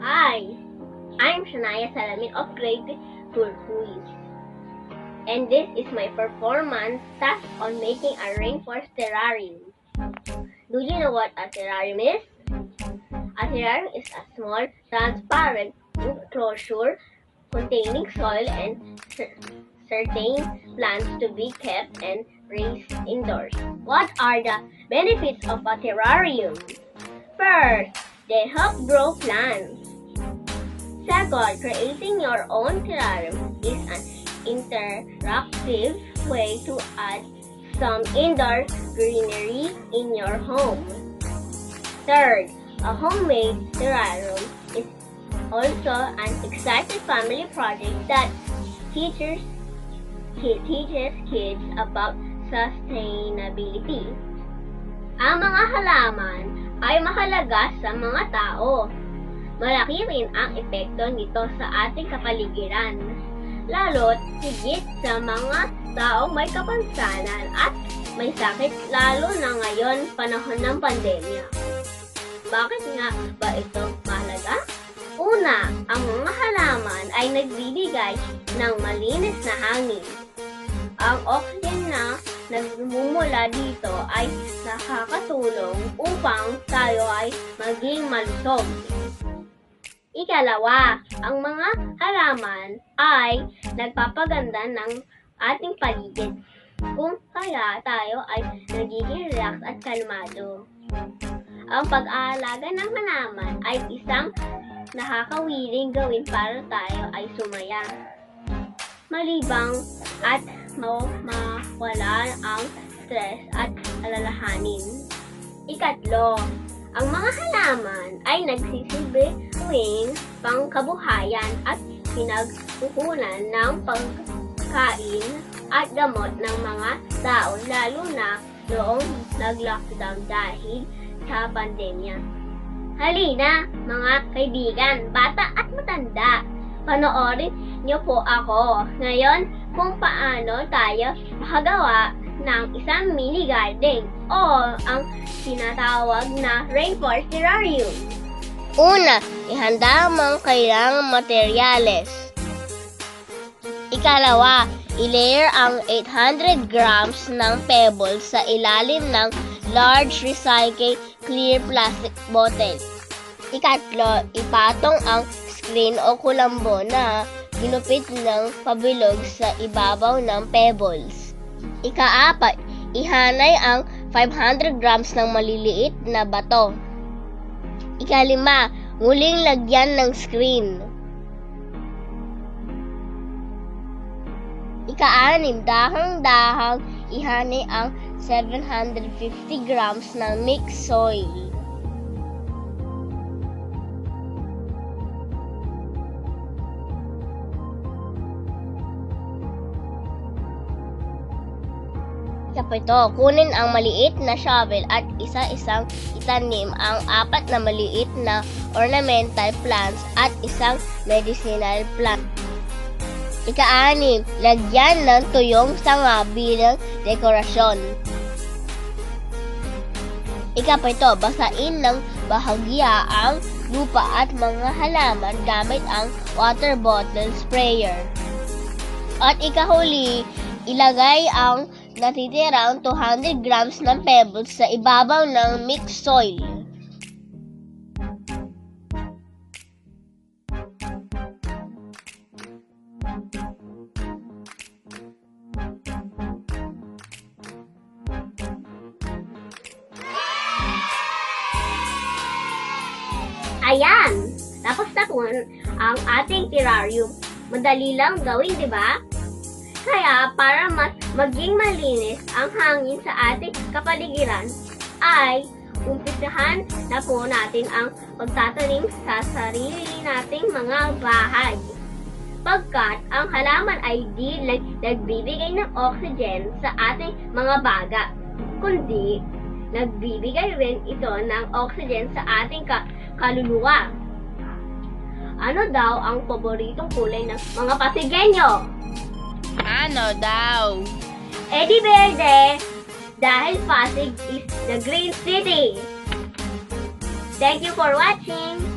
Hi, I'm Shania Salamin of Grade Tulhuy, and this is my performance task on making a rainforest terrarium. Do you know what a terrarium is? A terrarium is a small, transparent enclosure containing soil and certain plants to be kept and raised indoors. What are the benefits of a terrarium? First, they help grow plants. Second, creating your own terrarium is an interactive way to add some indoor greenery in your home. Third, a homemade terrarium is also an exciting family project that teaches kids about sustainability. Ang mga halaman ay mahalaga sa mga tao. Malaki rin ang epekto nito sa ating kapaligiran, lalo't higit sa mga taong may kapansanan at may sakit lalo na ngayon panahon ng pandemya. Bakit nga ba ito mahalaga? Una, ang mga halaman ay nagbibigay ng malinis na hangin. Ang oxygen na nagmumula dito ay nakakatulong upang tayo ay maging malusog. Ikalawa, ang mga halaman ay nagpapaganda ng ating paligid, kung kaya tayo ay nagiging relax at kalmado. Ang pag-aalaga ng halaman ay isang nakakawiling gawin para tayo ay sumaya, malibang at mawala ang stress at alalahanin. Ikatlo, ang mga halaman ay nagsisilbing pangkabuhayan at pinagkukunan ng pagkain at gamot ng mga tao lalo na noong nag-lockdown dahil sa pandemya. Halina mga kaibigan, bata at matanda, panoorin niyo po ako ngayon kung paano tayo makagawa ng isang mini garden o ang tinatawag na rainforest terrarium. Una, ihanda ang mga kailangang materyales. Ikalawa, i-layer ang 800 grams ng pebbles sa ilalim ng large recycled clear plastic bottle. Ikatlo, ipatong ang screen o kulambo na ginupit ng pabilog sa ibabaw ng pebbles. Ikaapat, ihanay ang 500 grams ng maliliit na bato. Ikalima, muling lagyan ng screen. Ikaanim, dahang-dahang ihanay ang 750 grams ng mixed soil. Kapito, kunin ang maliit na shovel at isa-isang itanim ang 4 na maliit na ornamental plants at isang medicinal plant. Ika-6, lagyan ng tuyong sanga bilang dekorasyon. Ika-7, basain ng bahagya ang lupa at mga halaman gamit ang water bottle sprayer. At ikahuli, ilagay ang natitirang 200 grams ng pebbles sa ibabaw ng mixed soil. Ayan! Tapos na po ang ating terrarium. Madali lang gawin, di ba? Kaya para maging malinis ang hangin sa ating kapaligiran ay umpisahan na po natin ang pagtatanim sa sarili nating mga bahay. Pagkat ang halaman ay di nagbibigay ng oxygen sa ating mga baga, kundi nagbibigay rin ito ng oxygen sa ating kaluluwa. Ano daw ang paboritong kulay ng mga Pasigenyo? Ano daw? Eddie Verde, dahil Pasig is the Green City. Thank you for watching.